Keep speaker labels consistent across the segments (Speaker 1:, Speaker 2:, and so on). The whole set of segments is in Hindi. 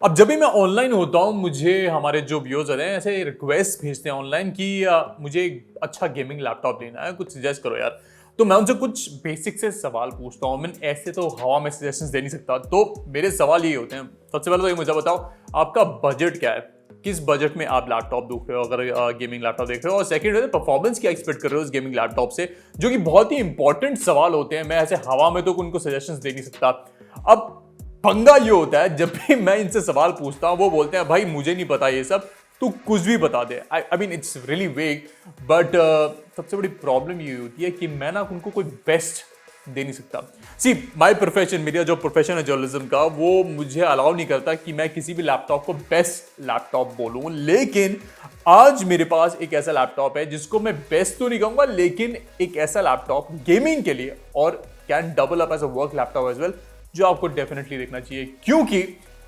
Speaker 1: अब जब भी मैं ऑनलाइन होता हूँ मुझे हमारे जो व्यूअर्स होते हैं ऐसे रिक्वेस्ट भेजते हैं ऑनलाइन कि मुझे एक अच्छा गेमिंग लैपटॉप लेना है, कुछ सजेस्ट करो यार। तो मैं उनसे कुछ बेसिक से सवाल पूछता हूँ। मैं ऐसे तो हवा में सजेशंस दे नहीं सकता, तो मेरे सवाल ये होते हैं। सबसे पहले तो ये मुझे बताओ, आपका बजट क्या है? किस बजट में आप लैपटॉप देख रहे हो अगर गेमिंग लैपटॉप देख रहे हो? और सेकंड है परफॉर्मेंस क्या एक्सपेक्ट कर रहे हो इस गेमिंग लैपटॉप से, जो कि बहुत ही इंपॉर्टेंट सवाल होते हैं। मैं ऐसे हवा में तो उनको सजेशंस दे नहीं सकता। अब पंगा ये होता है, जब भी मैं इनसे सवाल पूछता हूं वो बोलते हैं भाई मुझे नहीं पता ये सब, तू कुछ भी बता दे। आई मीन इट्स रियली वेग, बट सबसे बड़ी प्रॉब्लम ये होती है कि मैं ना उनको कोई बेस्ट दे नहीं सकता। सी माय प्रोफेशन, मेरा जो प्रोफेशन है जर्नलिज्म का, वो मुझे अलाउ नहीं करता कि मैं किसी भी लैपटॉप को बेस्ट लैपटॉप बोलूं। लेकिन आज मेरे पास एक ऐसा लैपटॉप है जिसको मैं बेस्ट तो नहीं कहूंगा, लेकिन एक ऐसा लैपटॉप गेमिंग के लिए और can double up as a work laptop as well, जो आपको डेफिनेटली देखना चाहिए। क्योंकि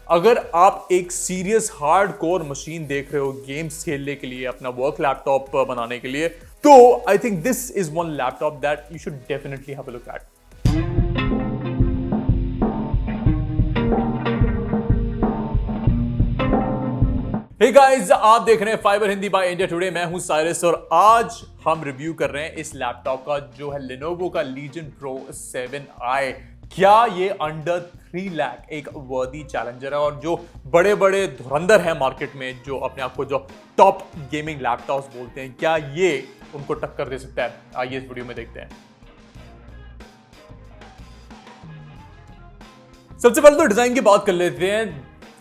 Speaker 1: अगर आप एक सीरियस हार्ड कोर मशीन देख रहे हो गेम्स खेलने के लिए, अपना वर्क लैपटॉप बनाने के लिए, तो I think this is one laptop that you should definitely have a look at. Hey guys, आप देख रहे हैं Fibre Hindi by India Today. मैं हूं साइरस और आज हम रिव्यू कर रहे हैं इस लैपटॉप का, जो है Lenovo का Legion Pro 7i। क्या ये अंडर 3 लाख एक वर्दी चैलेंजर है? और जो बड़े बड़े धुरंधर हैं मार्केट में, जो अपने आप को जो टॉप गेमिंग लैपटॉप्स बोलते हैं, क्या ये उनको टक्कर दे सकता है? आइए इस वीडियो में देखते हैं। सबसे पहले तो डिजाइन की बात कर लेते हैं।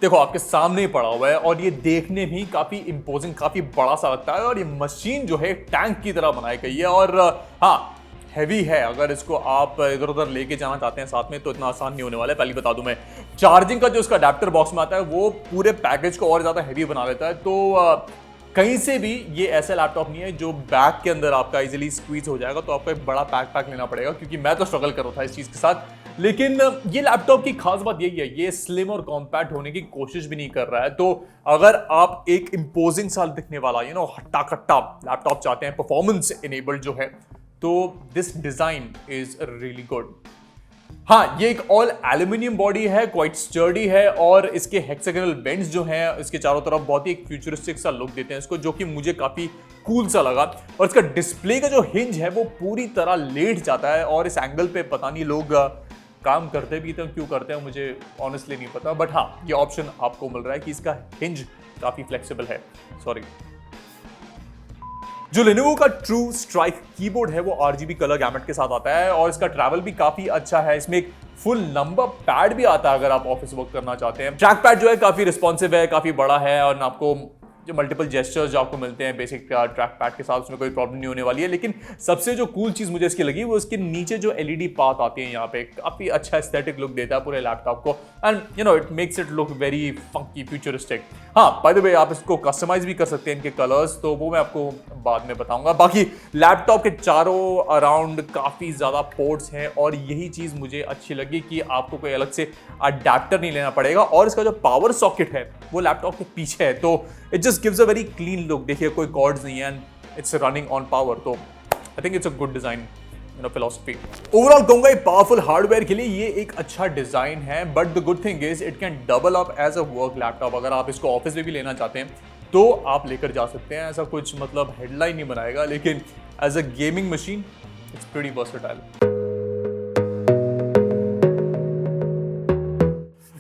Speaker 1: देखो, आपके सामने ही पड़ा हुआ है और ये देखने भी काफी इंपोजिंग, काफी बड़ा सा लगता है। और ये मशीन जो है टैंक की तरह बनाई गई है और हाँ, हैवी है। अगर इसको आप इधर उधर लेके जाना चाहते हैं साथ में, तो इतना आसान नहीं होने वाला है। पहले बता दूं मैं, चार्जिंग का जो उसका अडेप्टर बॉक्स में आता है वो पूरे पैकेज को और ज्यादा हैवी बना लेता है। तो कहीं से भी ये ऐसा लैपटॉप नहीं है जो बैग के अंदर आपका इजीली स्क्वीज हो जाएगा। तो आपको एक बड़ा पैक लेना पड़ेगा, क्योंकि मैं तो स्ट्रगल कर रहा था इस चीज के साथ। लेकिन ये लैपटॉप की खास बात यही है, ये स्लिम और कॉम्पैक्ट होने की कोशिश भी नहीं कर रहा है। तो अगर आप एक इंपोजिंग सा दिखने वाला हट्टा कट्टा लैपटॉप चाहते हैं, परफॉर्मेंस इनेबल्ड जो है, तो this design is really good. हाँ, ये एक ऑल एल्यूमिनियम बॉडी है, क्वाइट स्टर्डी है, और इसके हेक्सागोनल बेंड्स जो हैं इसके चारों तरफ बहुत ही एक फ्यूचरिस्टिक सा लुक देते हैं इसको, जो कि मुझे काफी कूल सा लगा। और इसका डिस्प्ले का जो हिंज है वो पूरी तरह लेट जाता है, और इस एंगल पे पता नहीं लोग काम करते भी थे, क्यों करते हैं मुझे ऑनेस्टली नहीं पता। बट हाँ, ये ऑप्शन आपको मिल रहा है कि इसका हिंज काफी फ्लेक्सिबल है। सॉरी, जो Lenovo का ट्रू स्ट्राइक कीबोर्ड है वो RGB कलर गैमेट के साथ आता है, और इसका ट्रैवल भी काफी अच्छा है। इसमें एक फुल नंबर पैड भी आता है अगर आप ऑफिस वर्क करना चाहते हैं। ट्रैक पैड जो है काफी रिस्पॉन्सिव है, काफी बड़ा है, और आपको जो मल्टीपल जेस्चर्स जो आपको मिलते हैं बेसिक ट्रैक पैड के साथ, उसमें कोई प्रॉब्लम नहीं होने वाली है। लेकिन सबसे जो कूल चीज मुझे इसकी लगी वो इसके नीचे जो LED पाथ आती है यहाँ पे, काफी अच्छा एस्थेटिक लुक देता है पूरे लैपटॉप को, and it makes it look very funky, futuristic. हाँ, बाय द वे, आप इसको कस्टमाइज भी कर सकते हैं इनके कलर्स, तो वो मैं आपको बाद में बताऊंगा। बाकी लैपटॉप के चारों अराउंड काफी ज्यादा पोर्ट्स हैं, और यही चीज मुझे अच्छी लगी कि आपको कोई अलग से अडेप्टर नहीं लेना पड़ेगा। और इसका जो पावर सॉकेट है वो लैपटॉप के पीछे है, तो it just gives a very clean look. देखिए, कोई कॉर्ड्स नहीं है, इट्स रनिंग ऑन पावर, तो I think it's a good design philosophy. Overall कहूंगा पावरफुल हार्डवेयर के लिए ये एक अच्छा डिजाइन है, but the good thing is it can double up as a work laptop. अगर आप इसको ऑफिस में भी लेना चाहते हैं तो आप लेकर जा सकते हैं। ऐसा कुछ मतलब हेडलाइन नहीं बनाएगा, लेकिन as a gaming machine it's pretty versatile.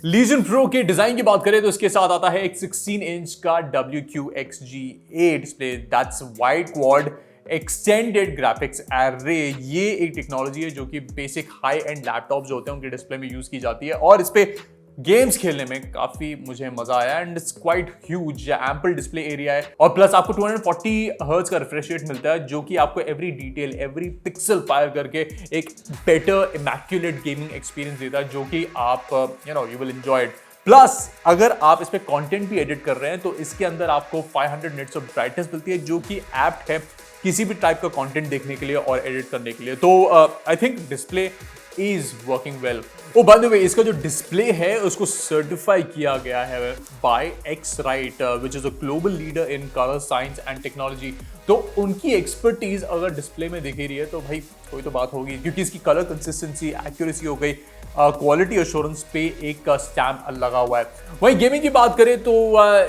Speaker 1: Legion Pro के डिजाइन की बात करें तो इसके साथ आता है एक 16 इंच का WQXGA display, that's wide quad extended graphics array. ये एक टेक्नोलॉजी है जो कि बेसिक हाई एंड लैपटॉप जो होते हैं उनके डिस्प्ले में यूज की जाती है, और इस पे गेम्स खेलने में काफी मुझे मजा आया। And it's quite huge, ample display area है, और प्लस आपको 240 हर्ट्ज का रिफ्रेश रेट मिलता है, जो कि आपको every detail, every pixel fire करके एक बेटर इमैक्युलेट गेमिंग एक्सपीरियंस देता है, जो कि आप you will enjoy it. Plus अगर आप इस पे कंटेंट भी एडिट कर रहे हैं तो इसके अंदर आपको 500 निट्स ऑफ ब्राइटनेस मिलती है, जो कि एप्ट है किसी भी टाइप का कंटेंट देखने के लिए और एडिट करने के लिए। तो I think display is working well. Oh by the way, इसका जो डिस्प्ले है उसको सर्टिफाई किया गया है by X-Rite, which is a global leader in colour science and technology. तो उनकी एक्सपर्टीज अगर डिस्प्ले में दिख रही है तो भाई कोई तो बात होगी, क्योंकि इसकी कलर कंसिस्टेंसी, एक्यूरेसी हो गई, क्वालिटी एश्योरेंस पे एक स्टैम्प लगा हुआ है। वहीं गेमिंग की बात करें तो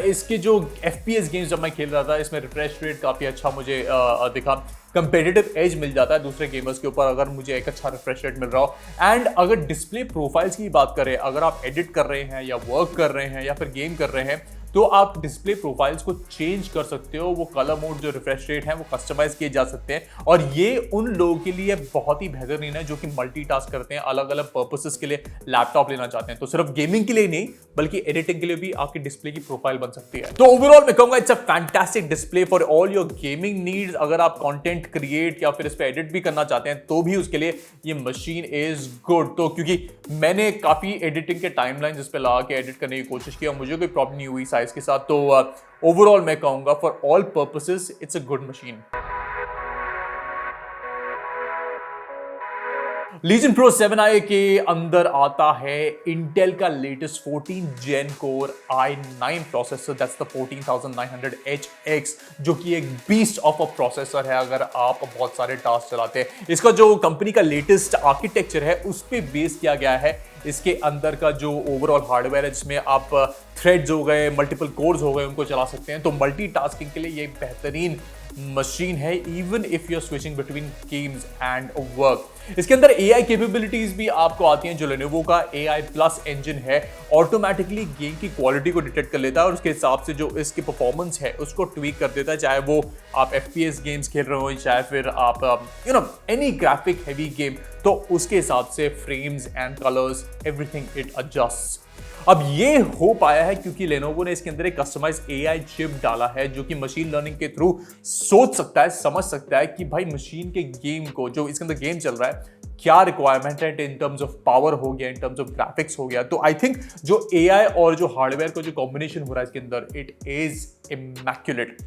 Speaker 1: इसके जो FPS गेम्स जब मैं खेल रहा था इसमें रिफ्रेश रेट काफ़ी अच्छा मुझे दिखा, कंपेटिटिव एज मिल जाता है दूसरे गेमर्स के ऊपर अगर मुझे एक अच्छा रिफ्रेश रेट मिल रहा हो। एंड अगर डिस्प्ले प्रोफाइल्स की बात करें, अगर आप एडिट कर रहे हैं या वर्क कर रहे हैं या फिर गेम कर रहे हैं तो आप डिस्प्ले प्रोफाइल्स को चेंज कर सकते हो। वो कलर मोड जो रिफ्रेश रेट है वो कस्टमाइज किए जा सकते हैं और ये उन लोगों के लिए बहुत ही बेहतरीन है जो कि मल्टीटास्क करते हैं, अलग अलग पर्पसेस के लिए लैपटॉप लेना चाहते हैं। तो सिर्फ गेमिंग के लिए नहीं बल्कि एडिटिंग के लिए भी आपकी डिस्प्ले की प्रोफाइल बन सकती है। तो ओवरऑल मैं कहूंगा it's a fantastic display for all your gaming needs. अगर आप कंटेंट क्रिएट या फिर इस पे एडिट भी करना चाहते हैं तो भी उसके लिए ये मशीन इज गुड। तो क्योंकि मैंने काफी एडिटिंग के टाइमलाइन इस पे लगा के एडिट करने की कोशिश की और मुझे कोई प्रॉब्लम नहीं हुई साइज के साथ, तो ओवरऑल मैं कहूंगा for all purposes it's a good machine. Legion Pro 7i के अंदर आता है इंटेल का latest 14 gen core i9 processor, that's the 14900HX, जो कि एक बीस्ट ऑफ अ प्रोसेसर है अगर आप बहुत सारे टास्क चलाते हैं। इसका जो कंपनी का लेटेस्ट आर्किटेक्चर है उस पे बेस किया गया है। इसके अंदर का जो ओवरऑल हार्डवेयर है जिसमें आप थ्रेड्स हो गए, मल्टीपल कोर्स हो गए, उनको चला सकते हैं। तो मल्टीटास्किंग के लिए ये बेहतरीन मशीन है even if you are switching between games and work. इसके अंदर AI कैपेबिलिटीज भी आपको आती हैं। जो Lenovo का AI प्लस इंजन है ऑटोमेटिकली गेम की क्वालिटी को डिटेक्ट कर लेता है और उसके हिसाब से जो इसकी परफॉर्मेंस है उसको ट्वीक कर देता है, चाहे वो आप FPS गेम्स खेल रहे हो चाहे फिर आप एनी ग्राफिक हैवी गेम, तो उसके हिसाब से frames and colours everything it adjust. अब ये हो पाया है क्योंकि Lenovo ने इसके अंदर एक कस्टमाइज AI चिप डाला है जो कि मशीन लर्निंग के थ्रू सोच सकता है, समझ सकता है कि भाई मशीन के गेम को, जो इसके अंदर गेम चल रहा है, क्या रिक्वायरमेंट है इन टर्म्स ऑफ पावर हो गया, इन टर्म्स ऑफ ग्राफिक्स हो गया। तो आई थिंक जो AI और जो हार्डवेयर का जो कॉम्बिनेशन हो रहा है इसके अंदर, इट इज इमैक्युलेट।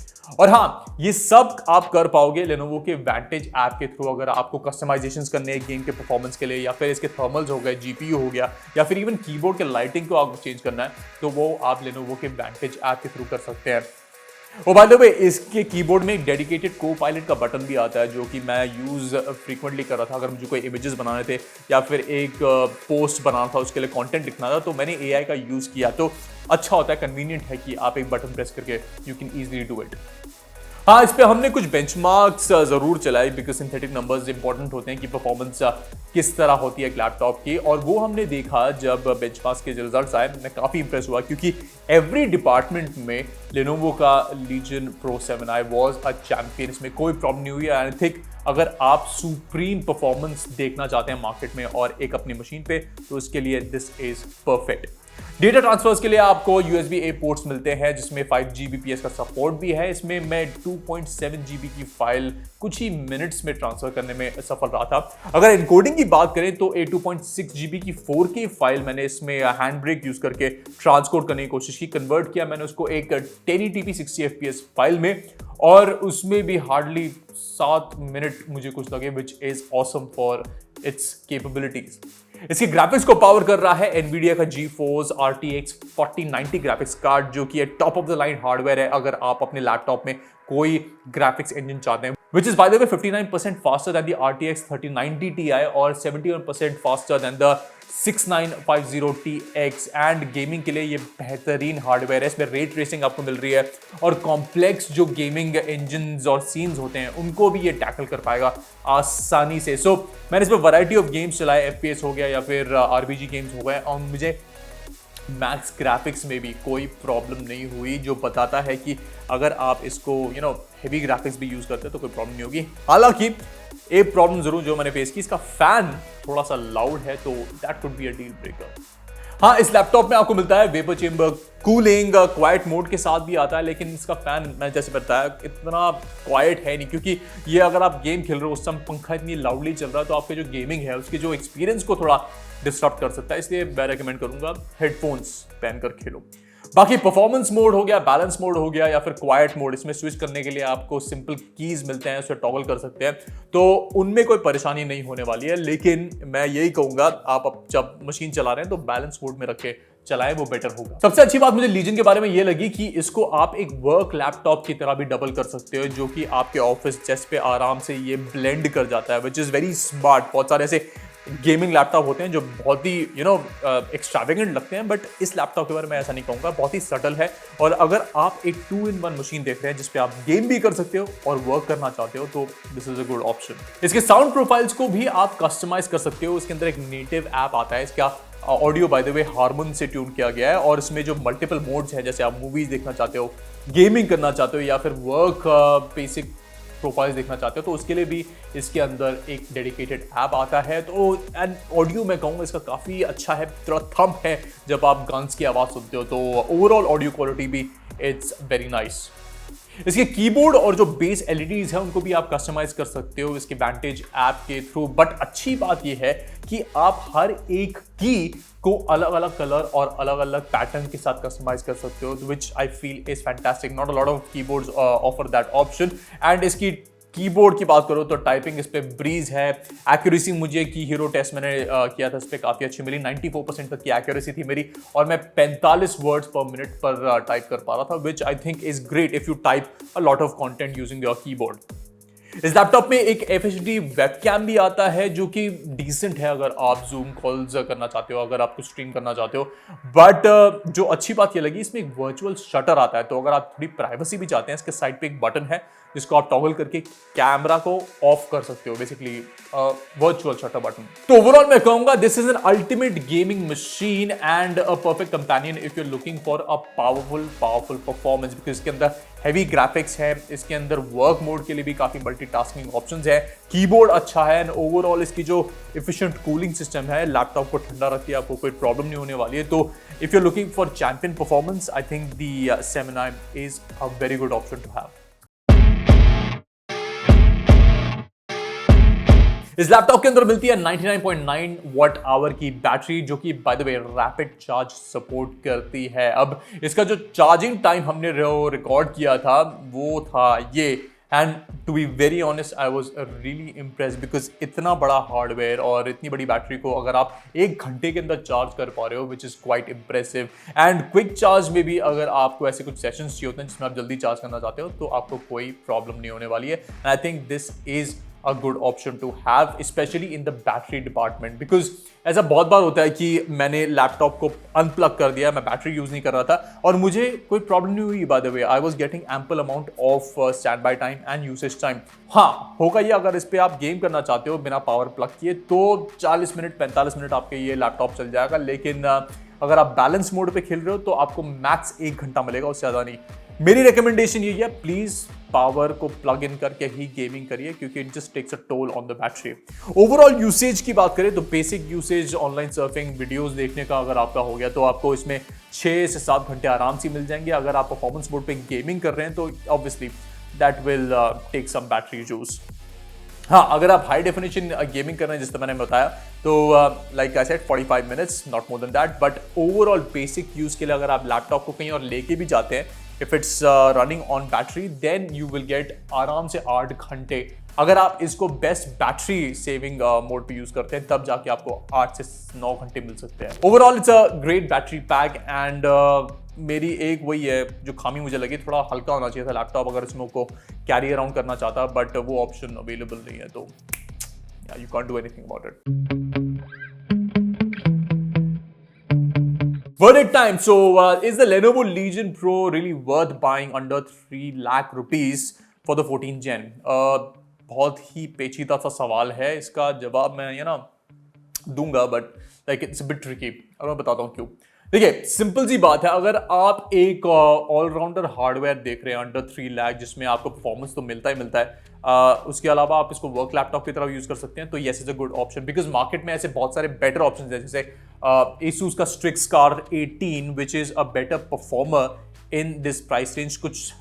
Speaker 1: और हाँ, ये सब आप कर पाओगे Lenovo के Vantage ऐप के थ्रू। अगर आपको कस्टमाइजेशंस करने हैं गेम के परफॉर्मेंस के लिए या फिर इसके थर्मल्स हो गए, GPU हो गया या फिर इवन कीबोर्ड के लाइटिंग को आपको चेंज करना है, तो वो आप Lenovo के Vantage ऐप के थ्रू कर सकते हैं। और बाय द वे इसके कीबोर्ड में एक डेडिकेटेड को-पायलट का बटन भी आता है जो कि मैं यूज़ फ्रीक्वेंटली कर रहा था। अगर मुझे कोई इमेजेस बनाने थे या फिर एक पोस्ट बनाना था, उसके लिए कंटेंट लिखना था, तो मैंने AI का यूज़ किया। तो अच्छा होता है, कन्वीनियंट है कि आप एक बटन प्रेस करके you can easily do it. हाँ, इस पे हमने कुछ बेंचमार्क्स जरूर चलाए बिकॉज सिंथेटिक नंबर्स इंपॉर्टेंट होते हैं कि परफॉर्मेंस किस तरह होती है एक लैपटॉप की, और वो हमने देखा जब बेंचमार्क्स के रिजल्ट्स आए। मैं काफ़ी इंप्रेस हुआ क्योंकि एवरी डिपार्टमेंट में Lenovo का Legion Pro 7i was a champion. इसमें कोई प्रॉब्लम नहीं हुई। आई थिंक अगर आप सुप्रीम परफॉर्मेंस देखना चाहते हैं मार्केट में और एक अपनी मशीन पे, तो उसके लिए this is perfect. Data transfers के लिए आपको USB-A पोर्ट्स मिलते हैं जिसमें 5 Gbps का सपोर्ट भी है। इसमें मैं 2.7 GB की फाइल कुछ ही मिनट्स में ट्रांसफर करने में सफल रहा था। अगर एनकोडिंग की बात करें तो 2.6 GB की 4K फाइल मैंने इसमें हैंड ब्रेक यूज करके ट्रांसकोड करने की कोशिश की। कन्वर्ट किया मैंने उसको एक 1080p 60 FPS फाइल में, और उसमें भी हार्डली 7 मिनट मुझे कुछ लगे, which is awesome for its capabilities. इसके ग्राफिक्स को पावर कर रहा है NVIDIA का GeForce RTX 4090 ग्राफिक्स कार्ड, जो कि top of the line hardware है अगर आप अपने लैपटॉप में कोई ग्राफिक्स इंजन चाहते हैं, which is by the way 59% faster than the RTX 3090 Ti और 71% faster than the 6950TX। And gaming के लिए ये बेहतरीन हार्डवेयर है। इसमें रे ट्रेसिंग आपको मिल रही है और कॉम्प्लेक्स जो गेमिंग इंजन्स और सीन्स होते हैं उनको भी ये टैकल कर पाएगा आसानी से। सो मैंने इसमें वैरायटी ऑफ गेम्स चलाए, FPS हो गया या फिर RPG गेम्स हो गए, और मुझे मैक्स ग्राफिक्स में भी कोई प्रॉब्लम नहीं हुई, जो बताता है कि अगर आप इसको हेवी ग्राफिक्स भी यूज करते हैं तो कोई प्रॉब्लम नहीं होगी। हालांकि एक प्रॉब्लम जरूर जो मैंने फेस की, इसका फैन थोड़ा सा लाउड है, तो that could be a deal breaker. हाँ, इस लैपटॉप में आपको मिलता है vapour chamber cooling, quite mode के साथ भी आता है, लेकिन इसका फैन मैं जैसे बताया इतना क्वाइट है नहीं, क्योंकि ये अगर आप गेम खेल रहे हो उस समय पंखा इतनी लाउडली चल रहा है तो आपके जो गेमिंग है उसके जो एक्सपीरियंस को थोड़ा डिस्टर्ब कर सकता है। इसलिए मैं रेकमेंड करूंगा हेडफोन्स पहनकर खेलो। बाकी परफॉर्मेंस मोड हो गया, बैलेंस मोड हो गया या फिर क्वाइट मोड, इसमें स्विच करने के लिए आपको सिंपल कीज मिलते हैं, उसे टॉगल कर सकते हैं, तो उनमें कोई परेशानी नहीं होने वाली है। लेकिन मैं यही कहूंगा आप अब जब मशीन चला रहे हैं तो बैलेंस मोड में रख के चलाएं, वो बेटर होगा। सबसे अच्छी बात मुझे लीजन के बारे में ये लगी कि इसको आप एक वर्क लैपटॉप की तरह भी डबल कर सकते हो, जो कि आपके ऑफिस डेस्क पे आराम से ये ब्लेंड कर जाता है, विच इज वेरी स्मार्ट। बहुत सारे ऐसे गेमिंग लैपटॉप होते हैं जो बहुत ही एक्स्ट्रावेगेंट लगते हैं, बट इस लैपटॉप के बारे में ऐसा नहीं कहूँगा, बहुत ही सटल है। और अगर आप एक 2-in-1 मशीन देख रहे हैं जिसपे आप गेम भी कर सकते हो और वर्क करना चाहते हो तो this is a good option. इसके साउंड प्रोफाइल्स को भी आप कस्टमाइज कर सकते हो। इसके अंदर एक नेटिव ऐप आता है, इसका audio bye the way hormone से ट्यून किया गया है, और इसमें जो मल्टीपल मोड्स हैं, जैसे आप मूवीज देखना चाहते हो, गेमिंग करना चाहते हो, या फिर वर्क बेसिक प्रोफाइल्स देखना चाहते हो, तो उसके लिए भी इसके अंदर एक डेडिकेटेड ऐप आता है। तो एंड ऑडियो मैं कहूँगा इसका काफ़ी अच्छा है, थोड़ा थंप है जब आप गन्स की आवाज़ सुनते हो, तो ओवरऑल ऑडियो क्वालिटी भी इट्स वेरी नाइस। इसके कीबोर्ड और जो बेस एलईडीज है उनको भी आप कस्टमाइज कर सकते हो इसके Vantage ऐप के थ्रू। बट अच्छी बात यह है कि आप हर एक की को अलग अलग कलर और अलग अलग पैटर्न के साथ कस्टमाइज कर सकते हो, which I feel is fantastic. Not a lot of keyboards offer that option. And इसकी कीबोर्ड की बात करो तो टाइपिंग इस पे ब्रीज है। एक्यूरेसी मुझे की हीरो टेस्ट मैंने किया था, इस पे काफ़ी अच्छी मिली, 94% तक की एक्यूरेसी थी मेरी, और मैं 45 वर्ड्स पर मिनट पर टाइप कर पा रहा था, which I think is great if you type a lot of content using your keyboard. इस लैपटॉप में एक FHD वेबकैम भी आता है जो कि डिसेंट है अगर आप जूम कॉल्स करना चाहते हो, अगर आप कुछ स्ट्रीम करना चाहते हो। बट जो अच्छी बात ये लगी, इसमें एक वर्चुअल शटर आता है, तो अगर आप थोड़ी प्राइवेसी भी चाहते हैं, इसके साइड पे एक बटन है जिसको आप टॉगल करके कैमरा को ऑफ कर सकते हो, बेसिकली वर्चुअल शटर बटन। तो ओवरऑल मैं कहूंगा this is an ultimate gaming machine and a perfect companion if you are looking for a powerful performance, because इसके अंदर हैवी ग्राफिक्स है, इसके अंदर वर्क मोड के लिए भी काफी मल्टीटास्किंग ऑप्शंस है, कीबोर्ड अच्छा है, एंड ओवरऑल इसकी जो एफिशिएंट कूलिंग सिस्टम है लैपटॉप को ठंडा रखती है, आपको कोई प्रॉब्लम नहीं होने वाली है। तो if you are looking for champion performance, I think the 7i is a very good option to have. इस लैपटॉप के अंदर मिलती है 99.9 वॉट आवर की बैटरी, जो कि bye the way rapid charge support करती है। अब इसका जो चार्जिंग टाइम हमने रिकॉर्ड किया था वो था ये, and to be very honest I was really impressed, because इतना बड़ा हार्डवेयर और इतनी बड़ी बैटरी को अगर आप 1 घंटे के अंदर चार्ज कर पा रहे हो, which is quite impressive. And quick charge में भी अगर आपको ऐसे कुछ सेशंस चाहिए होते हैं जिसमें आप जल्दी चार्ज करना चाहते हो, तो आपको कोई प्रॉब्लम नहीं होने वाली है। And I think this is a good option to have, especially in the battery department, because ऐसा बहुत बार होता है कि मैंने लैपटॉप को अनप्लग कर दिया, मैं बैटरी यूज नहीं कर रहा था और मुझे कोई प्रॉब्लम नहीं हुई। Bye the way I was getting ample amount of stand by time and usage time. हाँ, होगा ये अगर इस पे आप गेम करना चाहते हो बिना पावर प्लग किए तो 40 मिनट 45 मिनट आपके ये लैपटॉप चल जाएगा, लेकिन अगर आप बैलेंस मोड पे खेल रहे हो तो आपको मैक्स 1 घंटा मिलेगा, उससे ज़्यादा नहीं। मेरी रिकमेंडेशन ये है, प्लीज पावर को प्लग इन करके ही गेमिंग करिए, क्योंकि it just takes a toll on the battery. Overall usage की बात करें तो basic usage online surfing videos देखने का अगर आपका हो गया तो आपको इसमें 6 से 7 घंटे आराम से मिल जाएंगे। अगर आप परफॉर्मेंस मोड पे गेमिंग कर रहे हैं तो obviously that will take some battery use. हाँ, अगर आप हाई डेफिनेशन गेमिंग कर रहे हैं जिस तरह मैंने बताया तो like I said 45 minutes, not more than that. But overall basic use के लिए अगर आप लैपटॉप को कहीं और लेके भी जाते हैं, if it's running on battery, then you will get आराम से 8 घंटे। अगर आप इसको बेस्ट बैटरी सेविंग मोड पे यूज करते हैं तब जाके आपको 8 से 9 घंटे मिल सकते हैं। Overall it's a great battery pack and मेरी एक वही है जो खामी मुझे लगी, थोड़ा हल्का होना चाहिए था लैपटॉप अगर इसमें को कैरी अराउंड करना चाहता, बट वो ऑप्शन अवेलेबल नहीं है, तो you can't do anything about it. Verdict time. So, is the Lenovo Legion Pro really worth buying under 3 lakh rupees for the 14th Gen? बहुत ही पेचीदा सा सवाल है, इसका जवाब मैं दूंगा, but like it's a bit tricky, और मैं बताता हूँ क्यों। देखिए, सिंपल सी बात है, अगर आप एक ऑलराउंडर हार्डवेयर देख रहे हैं अंडर 3 लाख जिसमें आपको परफॉर्मेंस तो मिलता ही मिलता है, उसके अलावा आप इसको वर्क लैपटॉप की तरफ यूज कर सकते हैं, तो yes is a good option, because market में ऐसे बहुत सारे बेटर ऑप्शन हैं, जैसे Asus का Strix Car 18 which is a better performer in this price range. कुछ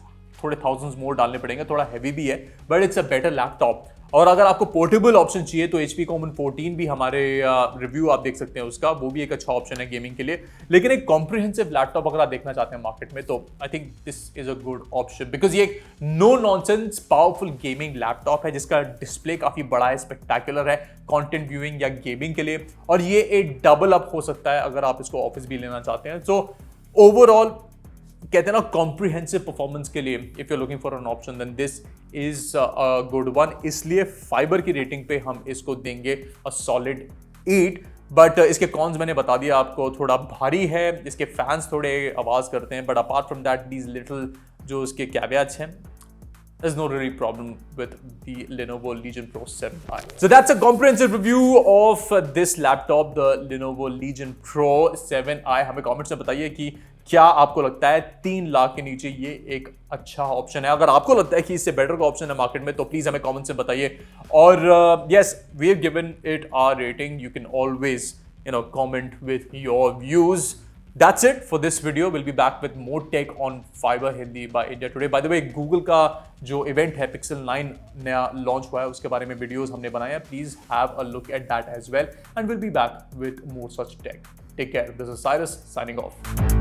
Speaker 1: थोड़े थाउजेंड्स मोर डालने पड़ेंगे, थोड़ा हैवी भी है, but it's a better laptop. और अगर आपको पोर्टेबल ऑप्शन चाहिए तो HP Common 14 भी हमारे रिव्यू आप देख सकते हैं उसका, वो भी एक अच्छा ऑप्शन है गेमिंग के लिए। लेकिन एक कॉम्प्रिहेंसिव लैपटॉप अगर आप देखना चाहते हैं मार्केट में, तो I think this is a good option, because ये एक no nonsense powerful gaming laptop है जिसका डिस्प्ले काफी बड़ा है, स्पेक्टेकुलर है कंटेंट व्यूइंग या गेमिंग के लिए, और ये एक डबल अप हो सकता है अगर आप इसको ऑफिस भी लेना चाहते हैं। सो ओवरऑल कहते हैं ना, कॉम्प्रिहेंसिव परफॉर्मेंस के लिए if you looking for an option then this is a good one. इसलिए फाइबर की रेटिंग पे हम इसको देंगे अ सॉलिड ईट, बट इसके कॉन्स मैंने बता दिया आपको, थोड़ा भारी है, इसके फैंस थोड़े आवाज़ करते हैं, but apart from that these little जो इसके कैवियाट्स हैं, there's no really problem with the Lenovo Legion Pro 7i. So that's a comprehensive review of this laptop, the Lenovo Legion Pro 7i. हमें कमेंट्स में बताइए कि क्या आपको लगता है 3 लाख के नीचे ये एक अच्छा ऑप्शन है? अगर आपको लगता है कि इससे बेटर का ऑप्शन है मार्केट में तो प्लीज हमें कमेंट्स में बताइए। और yes, we have given it our rating. You can always comment with your views. That's it for this video. We'll be back with more tech on Fiber Hindi by India Today. By the way, Google का जो इवेंट है Pixel 9 नया लॉन्च हुआ है, उसके बारे में वीडियोस हमने बनाए हैं. Please have a look at that as well. And we'll be back with more such tech. Take care. This is Cyrus signing off.